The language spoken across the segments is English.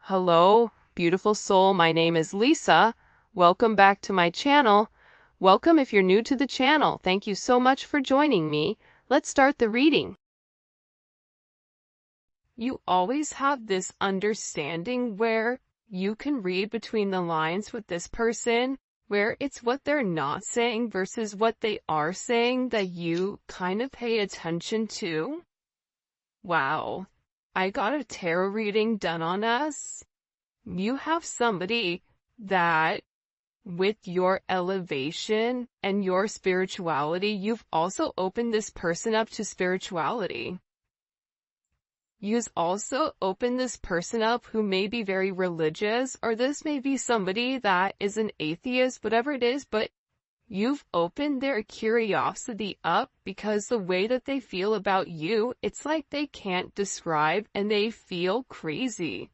Hello, beautiful soul. My name is Lisa. Welcome back to my channel. Welcome if you're new to the channel. Thank you so much for joining me. Let's start the reading. You always have this understanding where you can read between the lines with this person, where it's what they're not saying versus what they are saying that you kind of pay attention to. Wow. I got a tarot reading done on us. You have somebody that, with your elevation and your spirituality, you've also opened this person up to spirituality. You've also opened this person up who may be very religious, or this may be somebody that is an atheist, whatever it is, but you've opened their curiosity up because the way that they feel about you, it's like they can't describe and they feel crazy.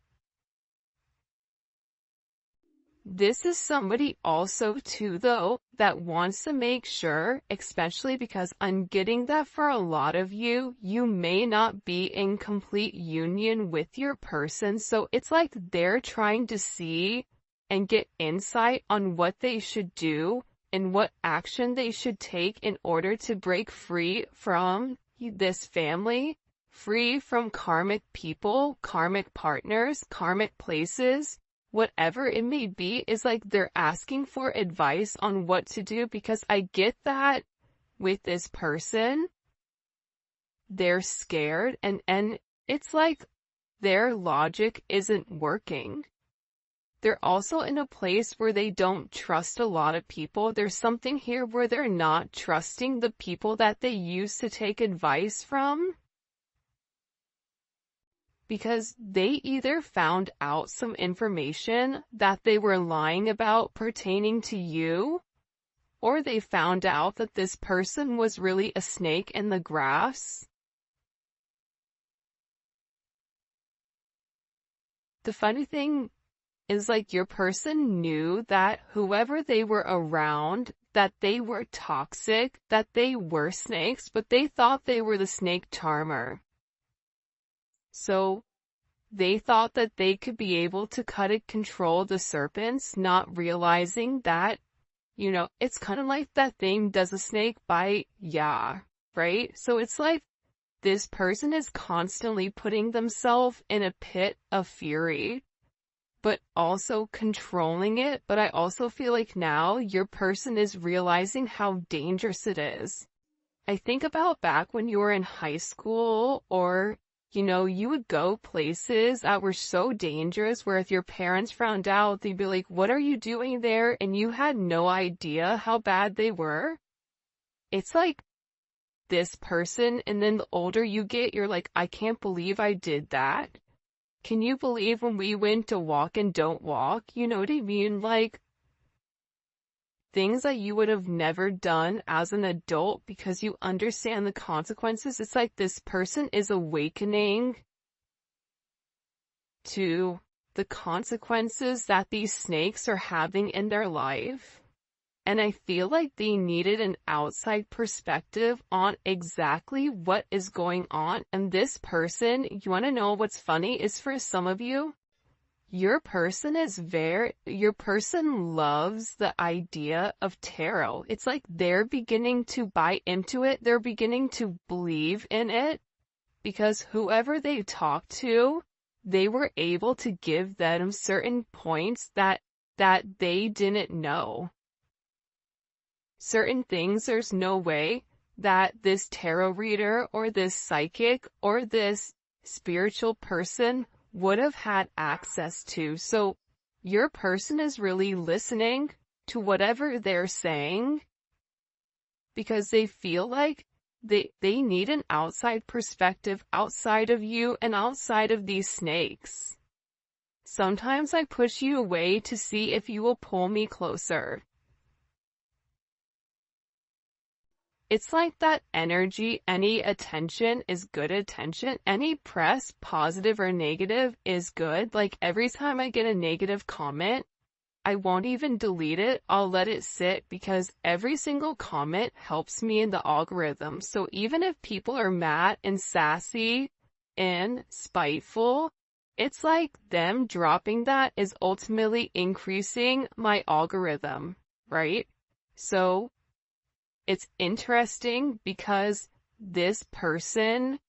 This is somebody also too though that wants to make sure, especially because I'm getting that for a lot of you, you may not be in complete union with your person, so it's like they're trying to see and get insight on what they should do and what action they should take in order to break free from this family, free from karmic people, karmic partners, karmic places. Whatever it may be, is like they're asking for advice on what to do, because I get that with this person, they're scared and it's like their logic isn't working. They're also in a place where they don't trust a lot of people. There's something here where they're not trusting the people that they used to take advice from, because they either found out some information that they were lying about pertaining to you, or they found out that this person was really a snake in the grass. The funny thing is, like, your person knew that whoever they were around, that they were toxic, that they were snakes, but they thought they were the snake charmer. So they thought that they could be able to cut and control the serpents, not realizing that, it's kind of like that thing, does a snake bite? Yeah, right? So it's like this person is constantly putting themselves in a pit of fury, but also controlling it. But I also feel like now your person is realizing how dangerous it is. I think about back when you were in high school, or you would go places that were so dangerous where if your parents found out, they'd be like, what are you doing there? And you had no idea how bad they were. It's like this person, and then the older you get, you're like, I can't believe I did that. Can you believe when we went to walk and don't walk? You know what I mean? Like, things that you would have never done as an adult because you understand the consequences. It's like this person is awakening to the consequences that these snakes are having in their life. And I feel like they needed an outside perspective on exactly what is going on. And this person, you want to know what's funny, is for some of you, your person loves the idea of tarot. It's like they're beginning to buy into it. They're beginning to believe in it because whoever they talked to, they were able to give them certain points that they didn't know. Certain things, there's no way that this tarot reader or this psychic or this spiritual person would have had access to. So your person is really listening to whatever they're saying because they feel like they need an outside perspective outside of you and outside of these snakes. Sometimes I push you away to see if you will pull me closer. It's like that energy, any attention is good attention. Any press, positive or negative, is good. Like every time I get a negative comment, I won't even delete it. I'll let it sit because every single comment helps me in the algorithm. So even if people are mad and sassy and spiteful, it's like them dropping that is ultimately increasing my algorithm, right? So it's interesting because this person,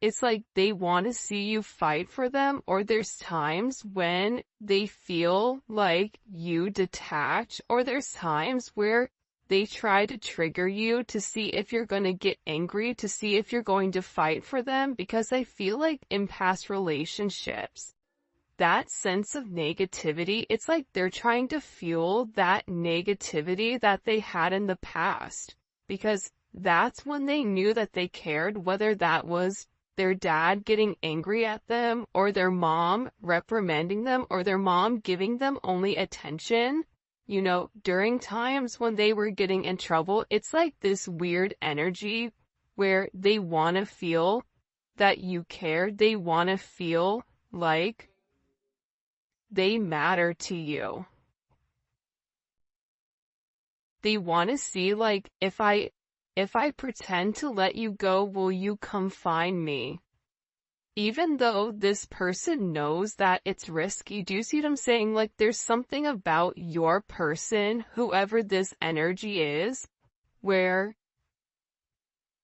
it's like they want to see you fight for them, or there's times when they feel like you detach, or there's times where they try to trigger you to see if you're going to get angry, to see if you're going to fight for them, because I feel like in past relationships, that sense of negativity, it's like they're trying to fuel that negativity that they had in the past, because that's when they knew that they cared, whether that was their dad getting angry at them, or their mom reprimanding them, or their mom giving them only attention. You know, during times when they were getting in trouble, it's like this weird energy where they want to feel that you care. They want to feel like they matter to you. They want to see, like, if I pretend to let you go, will you come find me? Even though this person knows that it's risky. Do you see what I'm saying? Like, there's something about your person, whoever this energy is, where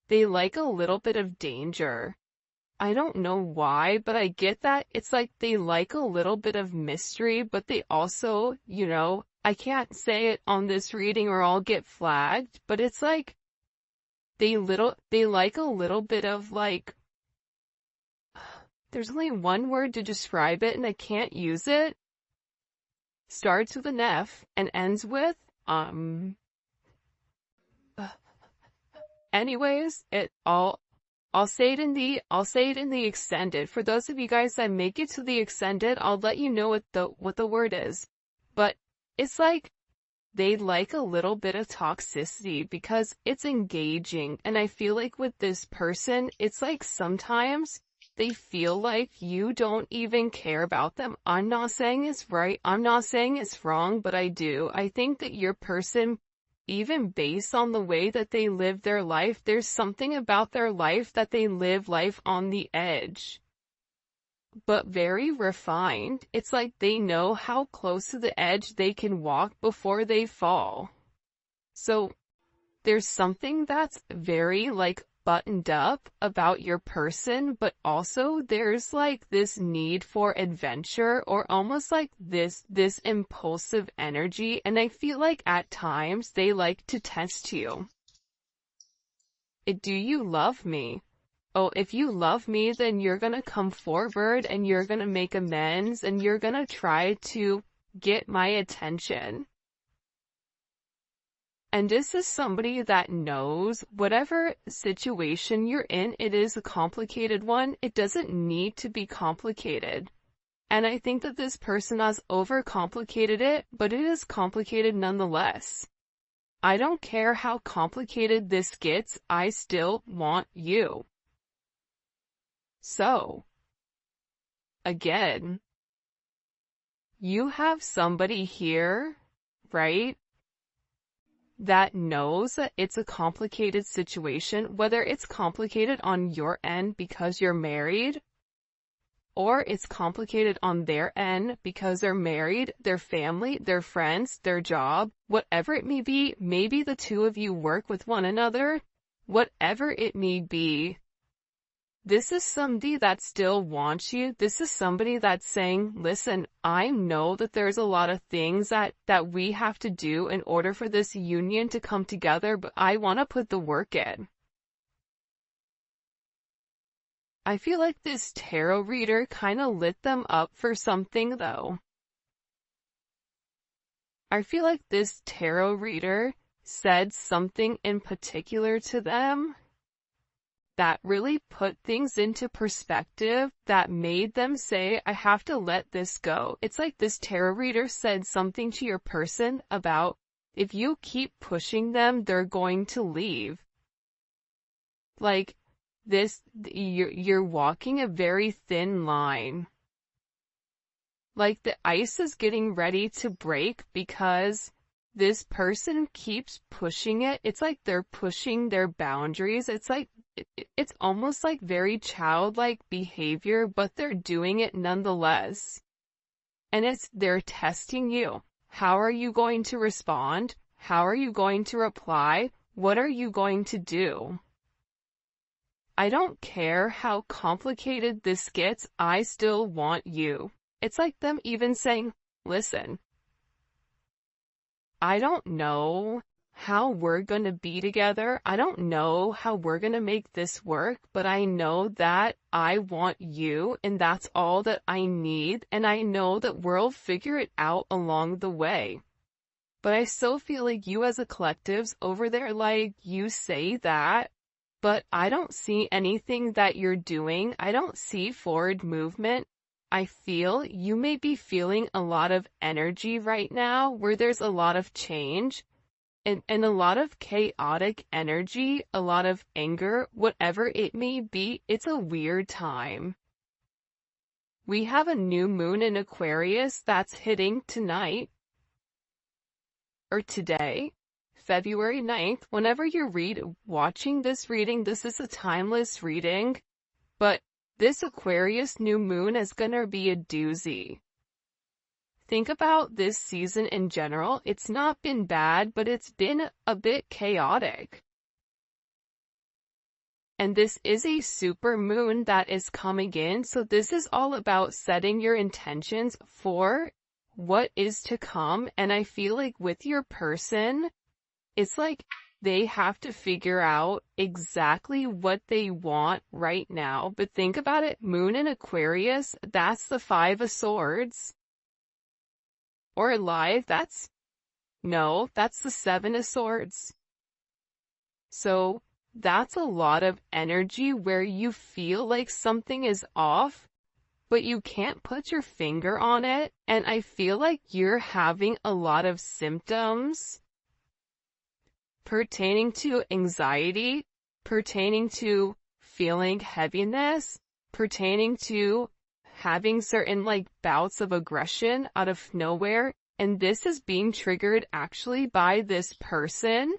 they like a little bit of danger. I don't know why, but I get that. It's like they like a little bit of mystery, but they also, you know, I can't say it on this reading or I'll get flagged, but it's like they like a little bit of, like, there's only one word to describe it and I can't use it. Starts with an F and ends with, anyways, I'll say it in the extended. For those of you guys that make it to the extended, I'll let you know what the word is. But it's like they like a little bit of toxicity because it's engaging. And I feel like with this person, it's like sometimes they feel like you don't even care about them. I'm not saying it's right. I'm not saying it's wrong, but I do. I think that your person, even based on the way that they live their life, there's something about their life that they live life on the edge, but very refined. It's like they know how close to the edge they can walk before they fall. So there's something that's very, like, buttoned up about your person, but also there's like this need for adventure, or almost like this impulsive energy, and I feel like at times they like to test you. Do you love me? Oh, if you love me, then you're gonna come forward and you're gonna make amends and you're gonna try to get my attention. And this is somebody that knows whatever situation you're in, it is a complicated one. It doesn't need to be complicated. And I think that this person has overcomplicated it, but it is complicated nonetheless. I don't care how complicated this gets, I still want you. So, again, you have somebody here, right, that knows that it's a complicated situation, whether it's complicated on your end because you're married, or it's complicated on their end because they're married, their family, their friends, their job, whatever it may be. Maybe the two of you work with one another, whatever it may be. This is somebody that still wants you. This is somebody that's saying, listen, I know that there's a lot of things that we have to do in order for this union to come together, but I want to put the work in. I feel like this tarot reader kind of lit them up for something, though. I feel like this tarot reader said something in particular to them that really put things into perspective, that made them say, I have to let this go. It's like this tarot reader said something to your person about, if you keep pushing them, they're going to leave. Like, you're walking a very thin line. Like, the ice is getting ready to break because this person keeps pushing it. It's like they're pushing their boundaries. It's like it's almost like very childlike behavior, but they're doing it nonetheless. And they're testing you. How are you going to respond? How are you going to reply? What are you going to do? I don't care how complicated this gets, I still want you. It's like them even saying, listen, I don't know how we're gonna be together. I don't know how we're gonna make this work, but I know that I want you, and that's all that I need, and I know that we'll figure it out along the way. But I still feel like you as a collective's over there, like, you say that, but I don't see anything that you're doing. I don't see forward movement. I feel you may be feeling a lot of energy right now where there's a lot of change and a lot of chaotic energy, a lot of anger, whatever it may be. It's a weird time. We have a new moon in Aquarius that's hitting tonight or today, February 9th. Whenever you're watching this reading, this is a timeless reading, but this Aquarius new moon is gonna be a doozy. Think about this season in general. It's not been bad, but it's been a bit chaotic. And this is a super moon that is coming in, so this is all about setting your intentions for what is to come. And I feel like with your person, it's like they have to figure out exactly what they want right now. But think about it, moon in Aquarius, that's the 5 of Swords. Or live, that's the 7 of Swords. So that's a lot of energy where you feel like something is off, but you can't put your finger on it. And I feel like you're having a lot of symptoms pertaining to anxiety, pertaining to feeling heaviness, pertaining to having certain like bouts of aggression out of nowhere. And this is being triggered actually by this person.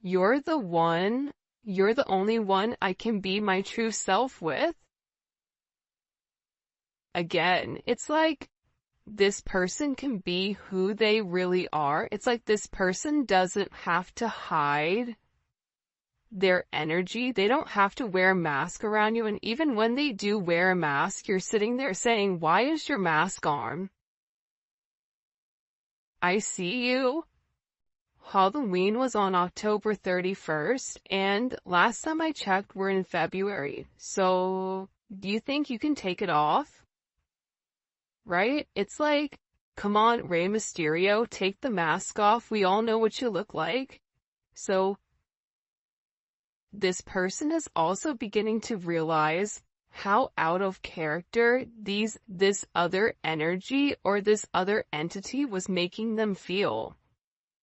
You're the only one I can be my true self with. Again, it's like this person can be who they really are. It's like this person doesn't have to hide their energy. They don't have to wear a mask around you. And even when they do wear a mask, you're sitting there saying, why is your mask on? I see you. Halloween was on October 31st, and last time I checked, we're in February. So, do you think you can take it off? Right? It's like, come on, Rey Mysterio, take the mask off. We all know what you look like. So, this person is also beginning to realize how out of character this other energy or this other entity was making them feel.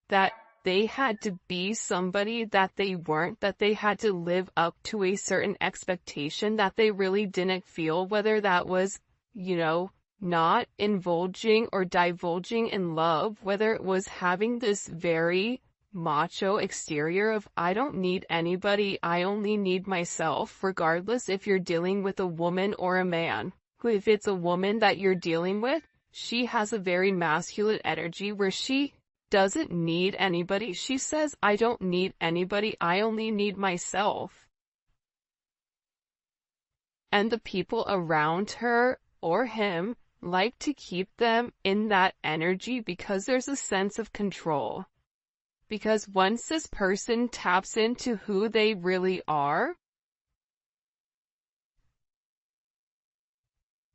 That they had to be somebody that they weren't, that they had to live up to a certain expectation that they really didn't feel, whether that was, not indulging or divulging in love, whether it was having this very macho exterior of, I don't need anybody, I only need myself, regardless if you're dealing with a woman or a man. If it's a woman that you're dealing with, she has a very masculine energy where she doesn't need anybody. She says, I don't need anybody, I only need myself. And the people around her or him like to keep them in that energy because there's a sense of control. Because once this person taps into who they really are,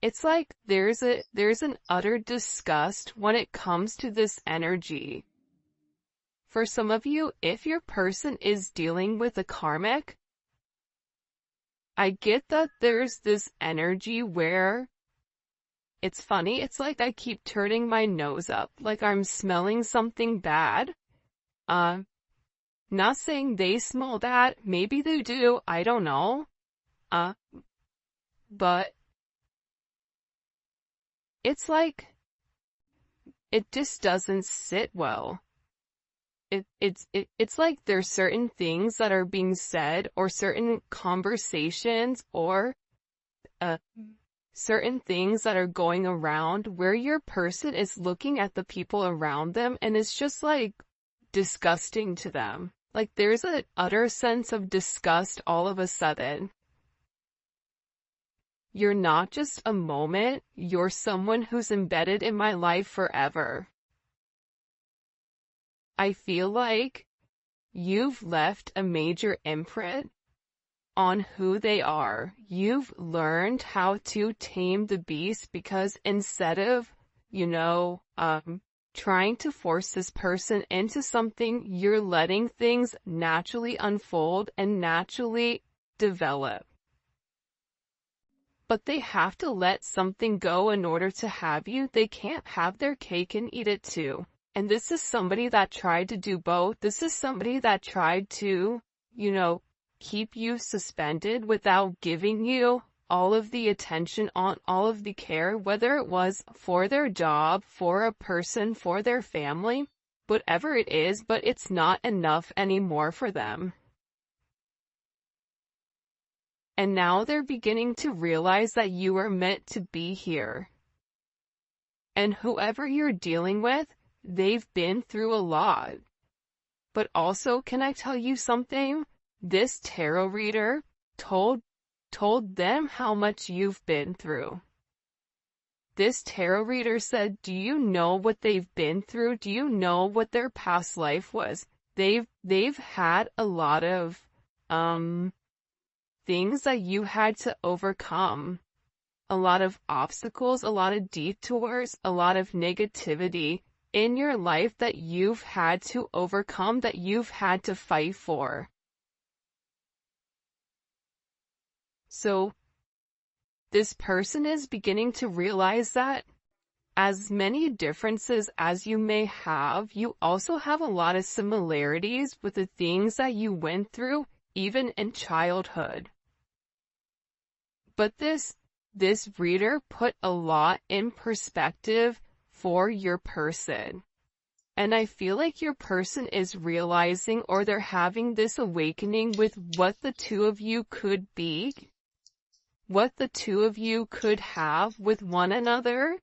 it's like there's an utter disgust when it comes to this energy. For some of you, if your person is dealing with a karmic, I get that there's this energy where it's funny. It's like I keep turning my nose up, like I'm smelling something bad. Not saying they smell that. Maybe they do. I don't know. But it's like, it just doesn't sit well. it's like there's certain things that are being said, or certain conversations, or certain things that are going around where your person is looking at the people around them and it's just like disgusting to them. Like there's an utter sense of disgust all of a sudden. You're not just a moment, you're someone who's embedded in my life forever. I feel like you've left a major imprint on who they are. You've learned how to tame the beast, because instead of, trying to force this person into something, you're letting things naturally unfold and naturally develop. But they have to let something go in order to have you. They can't have their cake and eat it too. And this is somebody that tried to do both. This is somebody that tried to, keep you suspended without giving you all of the attention, on all of the care, whether it was for their job, for a person, for their family, whatever it is, but it's not enough anymore for them. And now they're beginning to realize that you are meant to be here. And whoever you're dealing with, they've been through a lot. But also, can I tell you something? This tarot reader told them how much you've been through. This tarot reader said, do you know what they've been through? Do you know what their past life was? They've had a lot of things that you had to overcome. A lot of obstacles, a lot of detours, a lot of negativity in your life that you've had to overcome, that you've had to fight for. So, this person is beginning to realize that as many differences as you may have, you also have a lot of similarities with the things that you went through, even in childhood. But this reader put a lot in perspective for your person. And I feel like your person is realizing, or they're having this awakening with what the two of you could be, what the two of you could have with one another.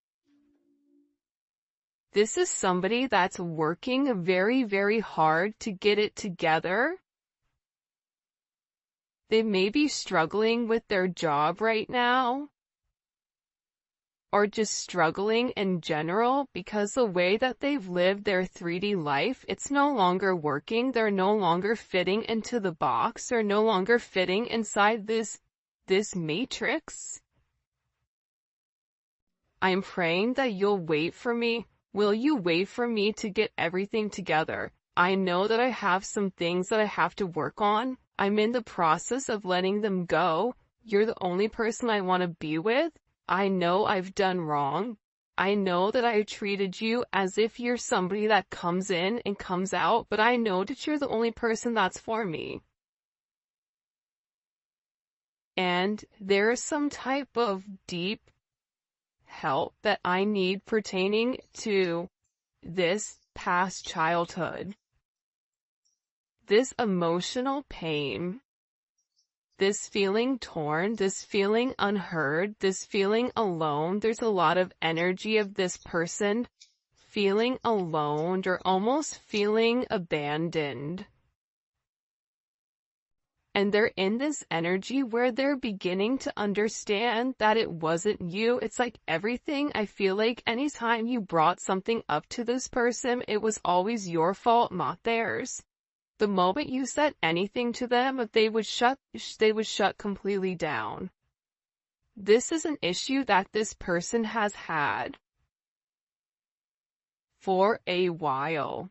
This is somebody that's working very, very hard to get it together. They may be struggling with their job right now, or just struggling in general, because the way that they've lived their 3D life, it's no longer working. They're no longer fitting into the box. They're no longer fitting inside this matrix. I'm praying that you'll wait for me. Will you wait for me to get everything together? I know that I have some things that I have to work on. I'm in the process of letting them go. You're the only person I want to be with. I know I've done wrong. I know that I treated you as if you're somebody that comes in and comes out, but I know that you're the only person that's for me. And there is some type of deep help that I need pertaining to this past childhood. This emotional pain, this feeling torn, this feeling unheard, this feeling alone. There's a lot of energy of this person feeling alone, or almost feeling abandoned. And they're in this energy where they're beginning to understand that it wasn't you. It's like everything, I feel like anytime you brought something up to this person, it was always your fault, not theirs. The moment you said anything to them, they would shut completely down. This is an issue that this person has had for a while.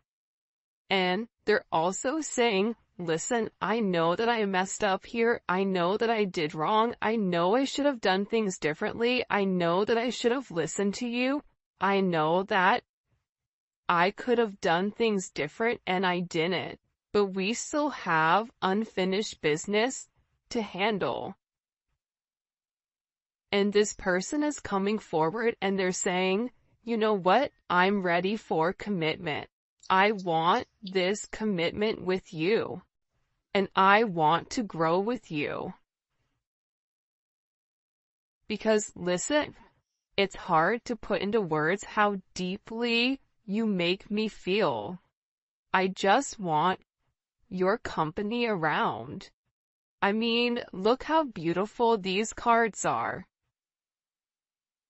And they're also saying, listen, I know that I messed up here. I know that I did wrong. I know I should have done things differently. I know that I should have listened to you. I know that I could have done things different and I didn't. But we still have unfinished business to handle. And this person is coming forward and they're saying, you know what? I'm ready for commitment. I want this commitment with you, and I want to grow with you. Because listen, it's hard to put into words how deeply you make me feel. I just want your company around. I mean, look how beautiful these cards are.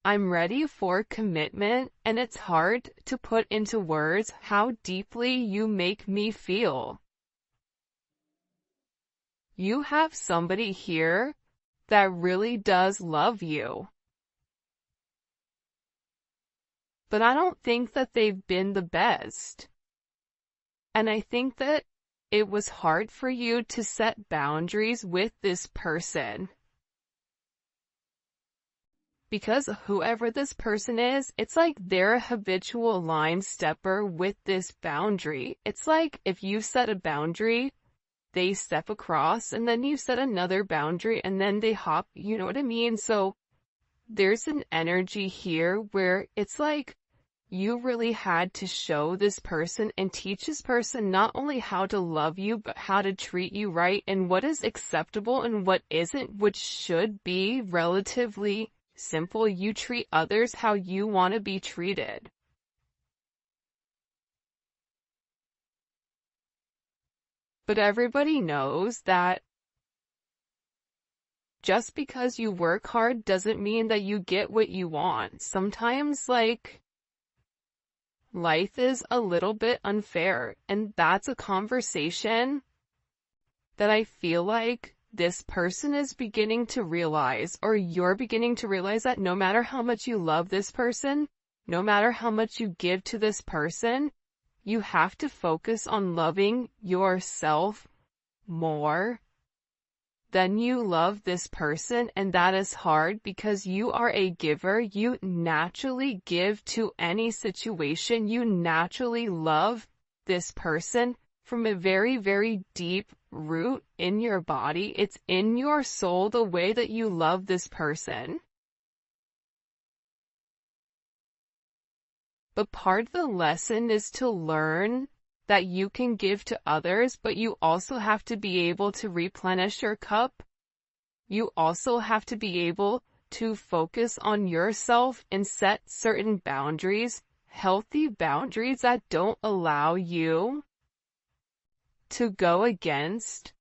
I'm ready for commitment, and it's hard to put into words how deeply you make me feel. You have somebody here that really does love you. But I don't think that they've been the best. And I think that it was hard for you to set boundaries with this person. Because whoever this person is, it's like they're a habitual line stepper with this boundary. It's like if you set a boundary, they step across, and then you set another boundary, and then they hop, you know what I mean? So there's an energy here where it's like you really had to show this person and teach this person not only how to love you, but how to treat you right, and what is acceptable and what isn't, which should be relatively simple. You treat others how you want to be treated. But everybody knows that just because you work hard doesn't mean that you get what you want. Sometimes, like, life is a little bit unfair, and that's a conversation that I feel like this person is beginning to realize, or you're beginning to realize, that no matter how much you love this person, no matter how much you give to this person, you have to focus on loving yourself more than you love this person. And that is hard because you are a giver. You naturally give to any situation. You naturally love this person from a very, very deep root in your body. It's in your soul, the way that you love this person. But part of the lesson is to learn that you can give to others, but you also have to be able to replenish your cup. You also have to be able to focus on yourself and set certain boundaries, healthy boundaries that don't allow you to go against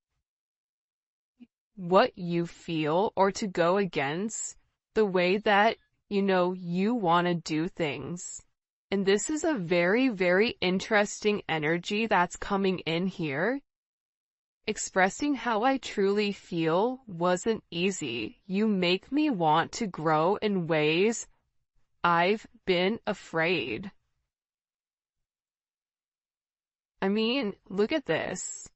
what you feel, or to go against the way that, you want to do things. And this is a very, very interesting energy that's coming in here. Expressing how I truly feel wasn't easy. You make me want to grow in ways I've been afraid. I mean, look at this.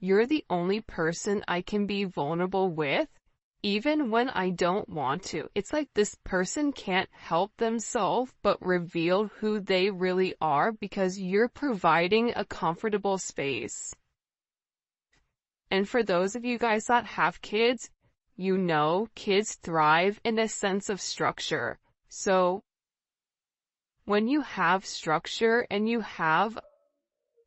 You're the only person I can be vulnerable with, even when I don't want to. It's like this person can't help themselves but reveal who they really are, because you're providing a comfortable space. And for those of you guys that have kids, kids thrive in a sense of structure. So when you have structure and you have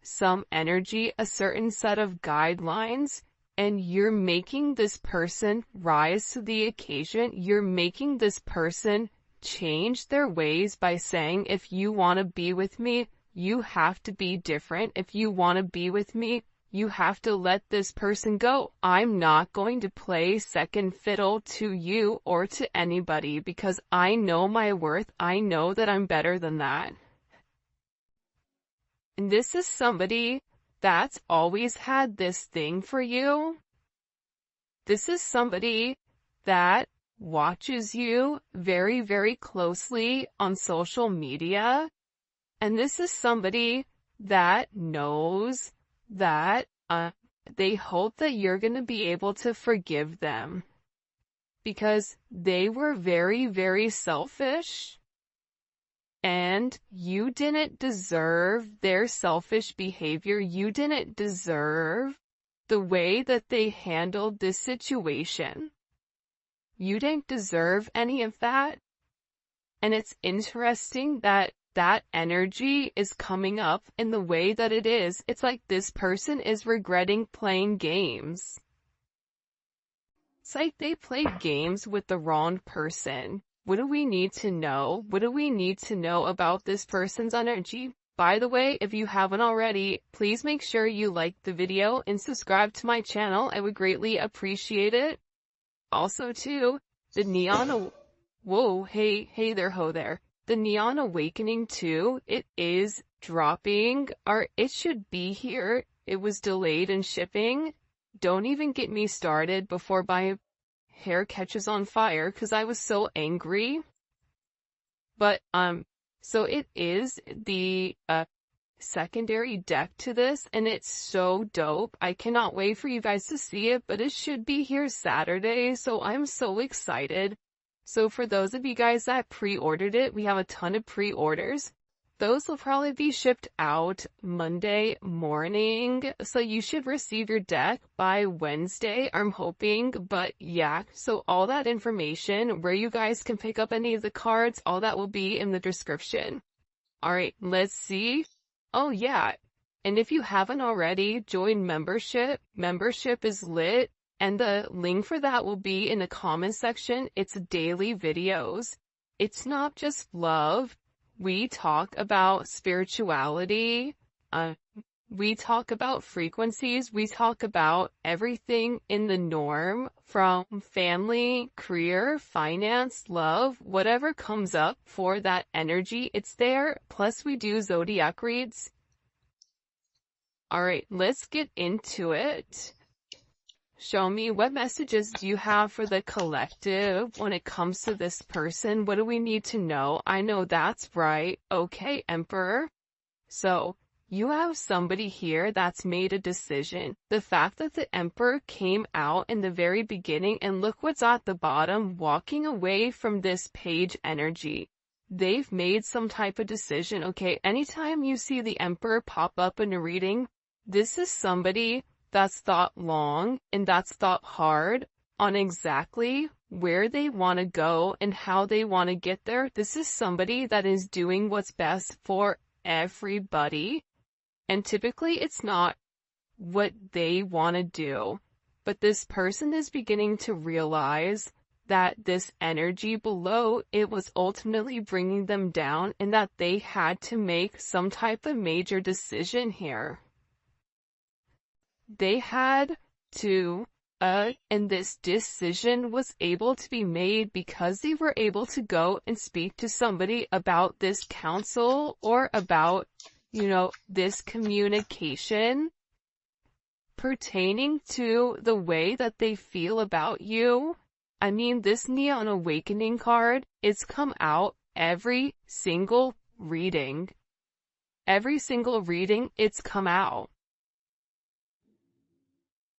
some energy, a certain set of guidelines, and you're making this person rise to the occasion, you're making this person change their ways by saying, if you want to be with me, you have to be different. If you want to be with me, you have to let this person go. I'm not going to play second fiddle to you or to anybody, because I know my worth. I know that I'm better than that. And this is somebody that's always had this thing for you. This is somebody that watches you very, very closely on social media. And this is somebody that knows that they hope that you're going to be able to forgive them, because they were very, very selfish. And you didn't deserve their selfish behavior. You didn't deserve the way that they handled this situation. You didn't deserve any of that. And it's interesting that that energy is coming up in the way that it is. It's like this person is regretting playing games. It's like they played games with the wrong person. What do we need to know? What do we need to know about this person's energy? By the way, if you haven't already, please make sure you like the video and subscribe to my channel. I would greatly appreciate it. Also, too, the Neon... Whoa, hey there, ho there. The Neon Awakening, too, it is dropping, or it should be here. It was delayed in shipping. Don't even get me started before my hair catches on fire, because I was so angry. But, so it is the, secondary deck to this, and it's so dope. I cannot wait for you guys to see it, but it should be here Saturday, so I'm so excited. So for those of you guys that pre-ordered it, we have a ton of pre-orders. Those will probably be shipped out Monday morning, so you should receive your deck by Wednesday, I'm hoping. But yeah, so all that information, where you guys can pick up any of the cards, all that will be in the description. Alright, let's see. Oh yeah, and if you haven't already, join membership. Membership is lit, and the link for that will be in the comment section. It's daily videos. It's not just love. We talk about spirituality. We talk about frequencies. We talk about everything in the norm, from family, career, finance, love, whatever comes up for that energy, it's there. Plus we do zodiac reads. Alright, let's get into it. Show me, what messages do you have for the collective when it comes to this person? What do we need to know? I know that's right. Okay, Emperor. So, you have somebody here that's made a decision. The fact that the Emperor came out in the very beginning, and look what's at the bottom, walking away from this page energy. They've made some type of decision, okay? Anytime you see the Emperor pop up in a reading, this is somebody that's thought long and that's thought hard on exactly where they want to go and how they want to get there. This is somebody that is doing what's best for everybody. And typically it's not what they want to do. But this person is beginning to realize that this energy below, it was ultimately bringing them down, and that they had to make some type of major decision here. They had to, and this decision was able to be made because they were able to go and speak to somebody about this counsel, or about, you know, this communication pertaining to the way that they feel about you. I mean, this Neon Awakening card, it's come out every single reading. Every single reading, it's come out.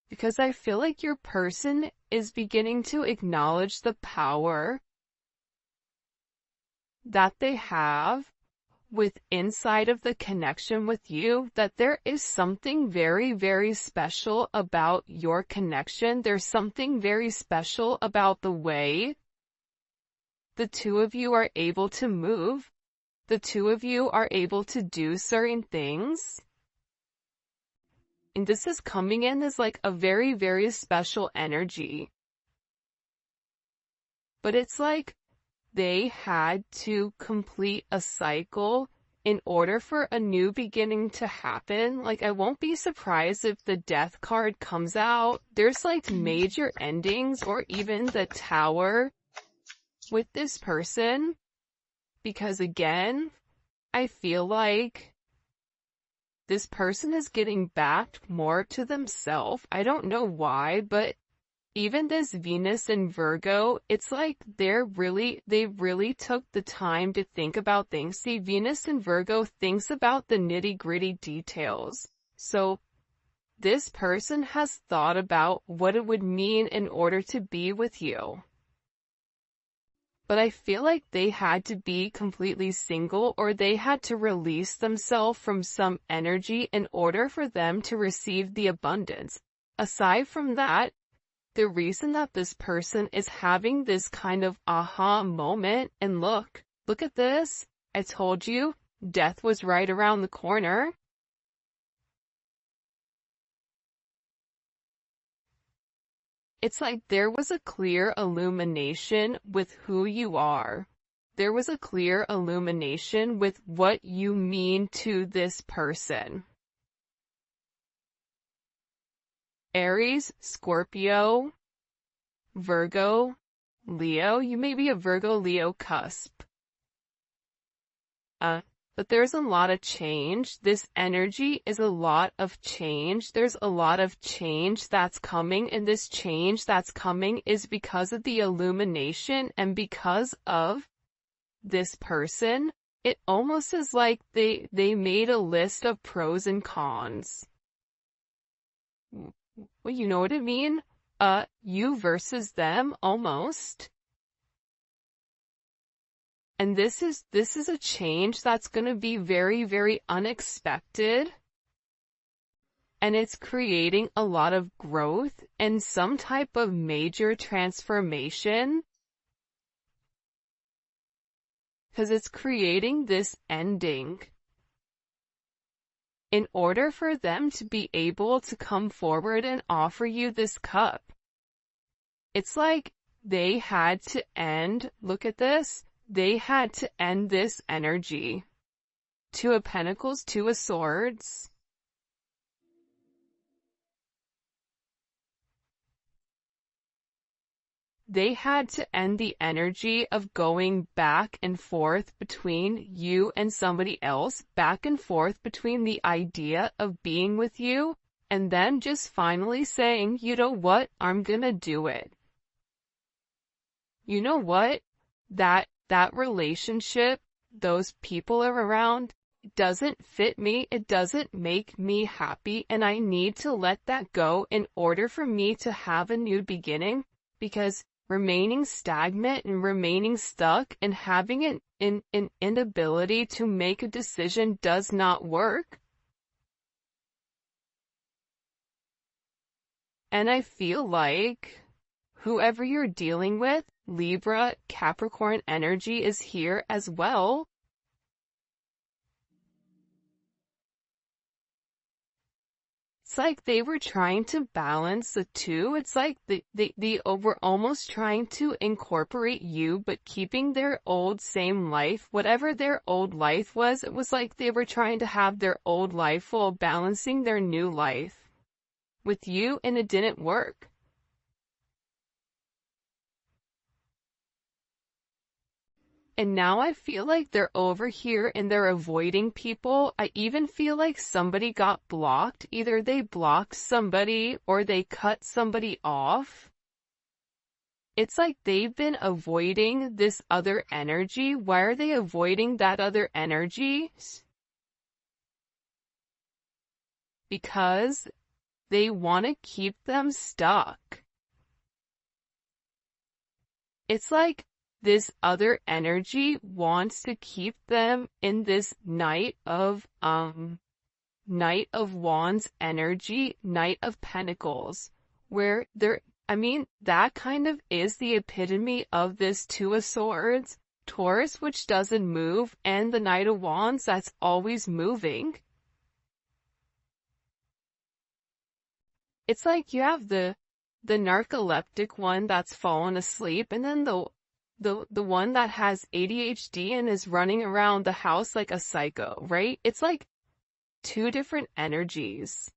Because I feel like your person is beginning to acknowledge the power that they have with inside of the connection with you, that there is something very, very special about your connection. There's something very special about the way the two of you are able to move. The two of you are able to do certain things. And this is coming in as like a very, very special energy. But it's like they had to complete a cycle in order for a new beginning to happen. Like, I won't be surprised if the Death card comes out. There's like major endings, or even the Tower with this person. Because again, I feel like this person is getting back more to themselves. I don't know why, but even this Venus and Virgo, it's like they really took the time to think about things. See, Venus and Virgo thinks about the nitty-gritty details. So this person has thought about what it would mean in order to be with you. But I feel like they had to be completely single, or they had to release themselves from some energy in order for them to receive the abundance. Aside from that, the reason that this person is having this kind of aha moment, and look at this, I told you, death was right around the corner. It's like there was a clear illumination with who you are. There was a clear illumination with what you mean to this person. Aries, Scorpio, Virgo, Leo. You may be a Virgo-Leo cusp. But there's a lot of change. This energy is a lot of change. There's a lot of change that's coming, and this change that's coming is because of the illumination and because of this person. It almost is like they made a list of pros and cons. Well, you know what I mean? You versus them, almost. And this is a change that's going to be very, very unexpected. And it's creating a lot of growth and some type of major transformation. Because it's creating this ending. In order for them to be able to come forward and offer you this cup, it's like they had to end, look at this, they had to end this energy. Two of Pentacles, Two of Swords. They had to end the energy of going back and forth between you and somebody else, back and forth between the idea of being with you, and then just finally saying, you know what, I'm gonna do it. You know what? That relationship, those people are around, it doesn't fit me, it doesn't make me happy, and I need to let that go in order for me to have a new beginning, because remaining stagnant and remaining stuck and having an inability to make a decision does not work. And I feel like whoever you're dealing with, Libra, Capricorn energy is here as well. It's like they were trying to balance the two. It's like they were almost trying to incorporate you, but keeping their old same life. Whatever their old life was, it was like they were trying to have their old life while balancing their new life with you, and it didn't work. And now I feel like they're over here and they're avoiding people. I even feel like somebody got blocked. Either they blocked somebody or they cut somebody off. It's like they've been avoiding this other energy. Why are they avoiding that other energy? Because they want to keep them stuck. It's like this other energy wants to keep them in this Knight of Wands energy, Knight of Pentacles, where that kind of is the epitome of this Two of Swords, Taurus, which doesn't move, and the Knight of Wands that's always moving. It's like you have the narcoleptic one that's fallen asleep, and then the one that has ADHD and is running around the house like a psycho, right? It's like two different energies.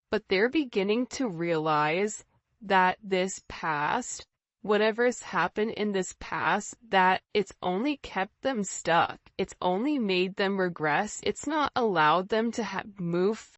But they're beginning to realize that this past, whatever's happened in this past, that it's only kept them stuck. It's only made them regress. It's not allowed them to move